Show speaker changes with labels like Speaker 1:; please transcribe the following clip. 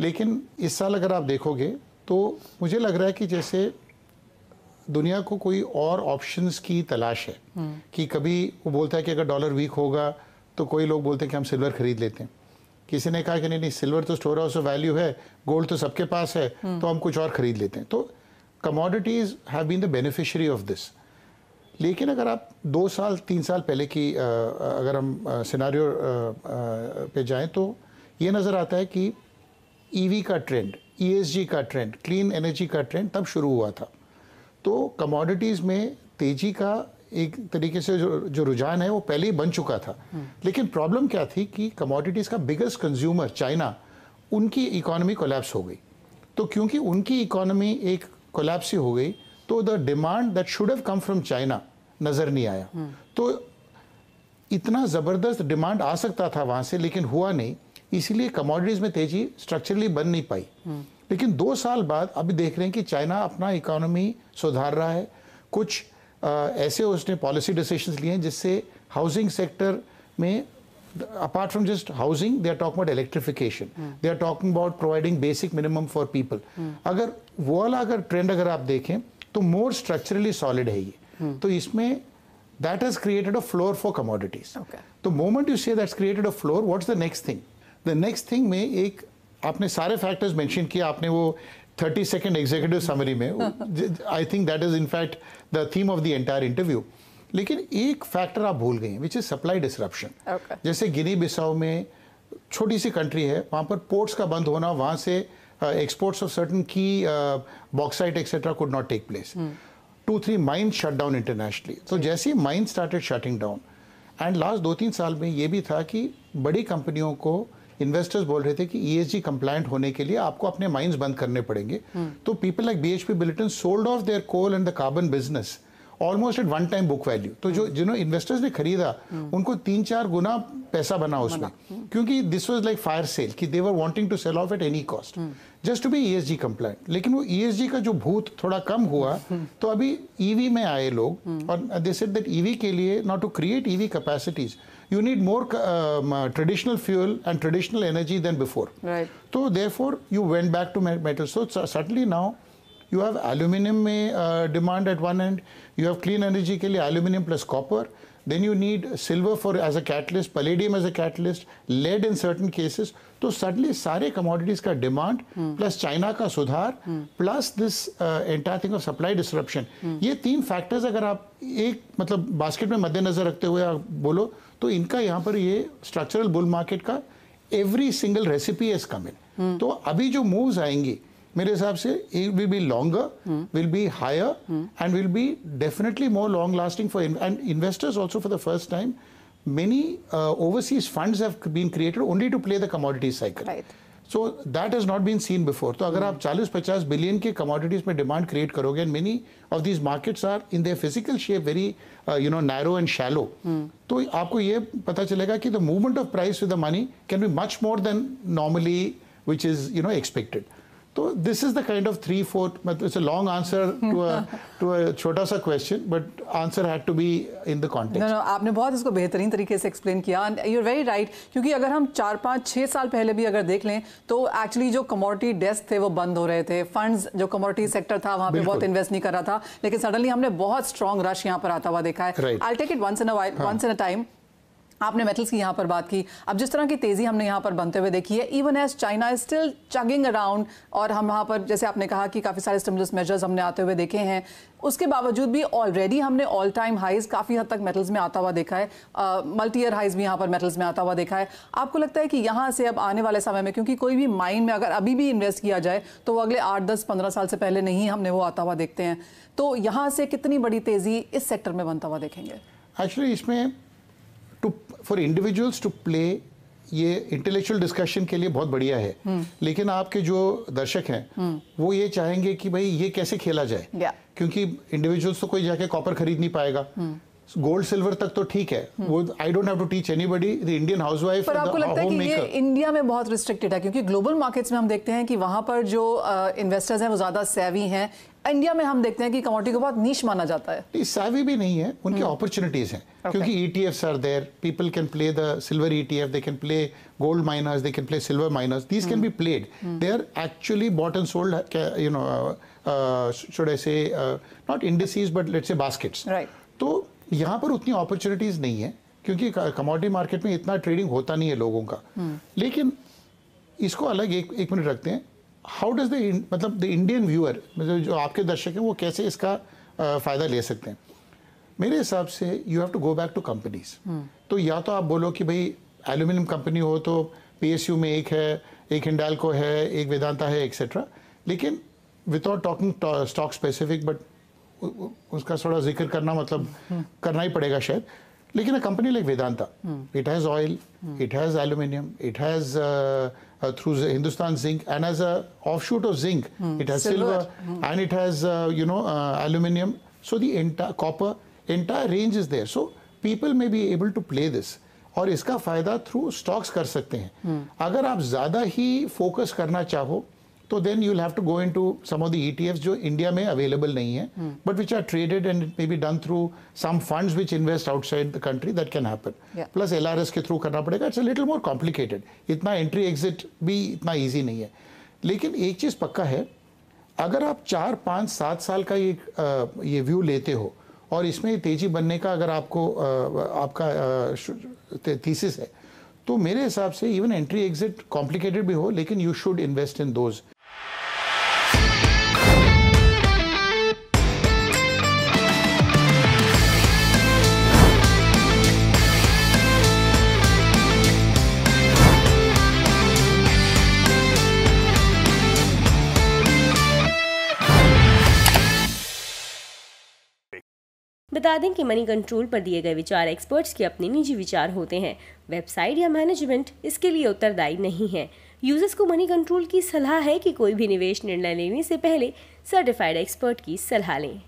Speaker 1: लेकिन इस साल अगर आप देखोगे तो मुझे लग रहा है कि जैसे दुनिया को कोई और ऑप्शंस की तलाश है कि कभी वो बोलता है कि अगर डॉलर वीक होगा तो कोई लोग बोलते हैं कि हम सिल्वर खरीद लेते हैं, किसी ने कहा कि नहीं सिल्वर तो स्टोर हाउस ऑफ वैल्यू है, गोल्ड तो सबके पास है, तो हम कुछ और खरीद लेते हैं। तो commodities have been the beneficiary of this. लेकिन अगर आप 2 साल 3 साल पहले की अगर हम सिनारियो पे जाएं तो ये नज़र आता है कि ईवी का ट्रेंड, ESG का ट्रेंड, क्लीन एनर्जी का ट्रेंड तब शुरू हुआ था। तो कमोडिटीज़ में तेज़ी का एक तरीके से जो रुझान है वो पहले ही बन चुका था। लेकिन प्रॉब्लम क्या थी कि कमोडिटीज़ का बिगेस्ट कंज्यूमर चाइना, उनकी इकोनॉमी कोलैप्स हो गई। तो क्योंकि उनकी इकोनॉमी एक कोलैप्स ही हो गई तो the demand that should have come from China नज़र नहीं आया। तो इतना ज़बरदस्त डिमांड आ सकता था वहाँ से, लेकिन हुआ नहीं, इसीलिए कमोडिटीज़ में तेज़ी स्ट्रक्चरली बन नहीं पाई। लेकिन 2 साल बाद अभी देख रहे हैं कि चाइना अपना इकोनॉमी सुधार रहा है। कुछ ऐसे उसने पॉलिसी डिसीजंस लिए हैं जिससे हाउसिंग सेक्टर में, apart from just housing, they are talking about electrification, they are talking about providing basic minimum for people. अगर वो वाला अगर ट्रेंड अगर आप देखें तो मोर स्ट्रक्चरली सॉलिड है ये। तो इसमें that has created a floor for commodities. तो मोमेंट यू से that's created a floor, what's the next thing? The next thing में एक आपने सारे फैक्टर्स मेंशन किया, आपने वो 30 सेकंड एग्जीक्यूटिव समरी में, I think that is in fact the theme of the entire interview. लेकिन एक फैक्टर आप भूल गए हैं, विच इज सप्लाई डिसरप्शन। जैसे गिनी बिसाऊ में छोटी सी कंट्री है, वहाँ पर पोर्ट्स का बंद होना, वहाँ से एक्सपोर्ट्स ऑफ सर्टन की bauxite etcetera could not take place. 2-3 mine shut down internationally. तो जैसे ही mine started shutting down, and last 2-3 साल में ये भी था कि बड़ी कंपनियों को इन्वेस्टर्स बोल रहे थे कि ESG कंप्लायंट होने के लिए आपको अपने माइंस बंद करने पड़ेंगे। तो people like BHP Billiton sold off their coal and the carbon business almost at one time book value. तो जो जिन्होंने इन्वेस्टर्स ने खरीदा उनको 3-4 गुना पैसा बना उसमें, क्योंकि this was like fire sale कि they were wanting to sell off at any cost just to be ESG compliant. लेकिन वो ESG का जो भूत थोड़ा कम हुआ तो अभी EV में आए लोग, और दे सेड दैट EV के लिए, not to create EV capacities, you need more traditional fuel and traditional energy than before. Right. So therefore you went back to metal. So certainly now you have aluminum demand at one end, you have clean energy के लिए aluminum plus copper, then you need silver for as a catalyst, palladium as a catalyst, lead in certain cases. तो suddenly सारे commodities का demand plus China का सुधार plus this entire thing of supply disruption, ये 3 factors अगर आप एक मतलब बास्केट में मद्देनजर रखते हुए आप बोलो तो इनका यहाँ पर ये स्ट्रक्चरल बुल मार्केट का every single recipe has come in. तो अभी जो मूव्स आएंगी मेरे हिसाब से it will be longer, will be higher, and will be definitely more long lasting for and investors also. For the first time, many overseas funds have been created only to play the commodity cycle. Right. So that has not been seen before. तो अगर आप 40-50 billion के commodities में demand create करोगे, and many of these markets are in their physical shape very narrow and shallow, तो आपको ये पता चलेगा कि the movement of price with the money can be much more than normally which is expected. So this is the kind of 3/4. It's a long answer to a छोटा सा question, but answer had to be in the context.
Speaker 2: No, आपने बहुत इसको बेहतरीन तरीके से explain किया, and you're very right. क्योंकि अगर हम 4-5-6 साल पहले भी अगर देख लें तो एक्चुअली जो कमोडिटी डेस्क थे वो बंद हो रहे थे, फंड्स जो कमोडिटी सेक्टर था वहाँ पे बहुत इन्वेस्ट नहीं कर रहा था, लेकिन सडनली हमने बहुत स्ट्रॉन्ग रश यहाँ पर आता हुआ देखा है। I'll take it once in a time. आपने मेटल्स की यहाँ पर बात की, अब जिस तरह की तेज़ी हमने यहाँ पर बनते हुए देखी है, even as China is still chugging around, और हम यहाँ पर जैसे आपने कहा कि काफ़ी सारे स्टिमुलस मेजर्स हमने आते हुए देखे हैं, उसके बावजूद भी ऑलरेडी हमने ऑल टाइम हाइज काफ़ी हद तक मेटल्स में आता हुआ देखा है, मल्टी ईयर हाइज भी यहाँ पर मेटल्स में आता हुआ देखा है। आपको लगता है कि यहाँ से अब आने वाले समय में, क्योंकि कोई भी माइन में अगर अभी भी इन्वेस्ट किया जाए तो वो अगले 8-10-15 साल से पहले नहीं हमने वो आता हुआ देखते हैं, तो यहाँ से कितनी बड़ी तेज़ी इस सेक्टर में बनता हुआ देखेंगे?
Speaker 1: एक्चुअली इसमें फॉर इंडिविजुअल्स टू प्ले ये इंटेलेक्चुअल डिस्कशन के लिए बहुत बढ़िया है, लेकिन आपके जो दर्शक हैं वो ये चाहेंगे कि भाई ये कैसे खेला जाए, क्योंकि इंडिविजुअल्स तो कोई जाके कॉपर खरीद नहीं पाएगा, गोल्ड सिल्वर तक तो ठीक है, वो I don't have to teach anybody, the Indian housewife.
Speaker 2: पर आपको लगता है कि ये इंडिया में बहुत रिस्ट्रिक्टेड है, क्योंकि ग्लोबल मार्केट्स में हम देखते हैं कि वहां पर जो इन्वेस्टर्स हैं वो ज्यादा सेवी हैं, इंडिया में हम देखते हैं कि कमोडिटी को बहुत नीश माना जाता है।
Speaker 1: savvy भी नहीं है, उनकी अपॉर्चुनिटीज हैं, क्योंकि ETFs are there, people can play the silver ETF, they can play gold miners, they can play silver miners, these can be played. They are actually bought and sold, you know, should I say, not indices but let's say baskets.
Speaker 2: Right.
Speaker 1: तो यहाँ पर उतनी opportunities नहीं है, क्योंकि commodity market में इतना trading होता नहीं है लोगों का। लेकिन इसको अलग एक मिनट रखते हैं। हाउ डज द मतलब द इंडियन व्यूअर, मतलब जो आपके दर्शक हैं, वो कैसे इसका फ़ायदा ले सकते हैं? मेरे हिसाब से you have to go back to companies. तो या तो आप बोलो कि भाई एल्यूमिनियम कंपनी हो तो PSU में एक है, एक हिंडाल्को है, एक वेदांता है, एक्सेट्रा। लेकिन without talking stock specific, but उसका थोड़ा जिक्र करना मतलब करना ही पड़ेगा शायद। लेकिन a company like Vedanta, it has oil, it has aluminium, it has through Hindustan Zinc, and as a offshoot of zinc, it has silver, and it has aluminium. So the entire copper, entire range is there. So people may be able to play this. और इसका फायदा through stocks कर सकते हैं। अगर आप ज़्यादा ही focus करना चाहो तो then you will have to go into some of the ETFs जो इंडिया में अवेलेबल नहीं है, but which are traded and it may be done through some funds which invest outside the country, that can happen. Plus LRS के थ्रू करना पड़ेगा, it's a little more complicated, इतना entry exit भी इतना ईजी नहीं है। लेकिन एक चीज़ पक्का है, अगर आप 4, 5, 7 साल का ये व्यू लेते हो और इसमें तेजी बनने का अगर आपको आपका थीसिस है, तो मेरे हिसाब से इवन एंट्री एग्जिट कॉम्प्लिकेटेड भी हो, लेकिन you should invest in those.
Speaker 3: बता दें कि मनी कंट्रोल पर दिए गए विचार एक्सपर्ट्स के अपने निजी विचार होते हैं। वेबसाइट या मैनेजमेंट इसके लिए उत्तरदायी नहीं है। यूजर्स को मनी कंट्रोल की सलाह है कि कोई भी निवेश निर्णय लेने से पहले सर्टिफाइड एक्सपर्ट की सलाह लें।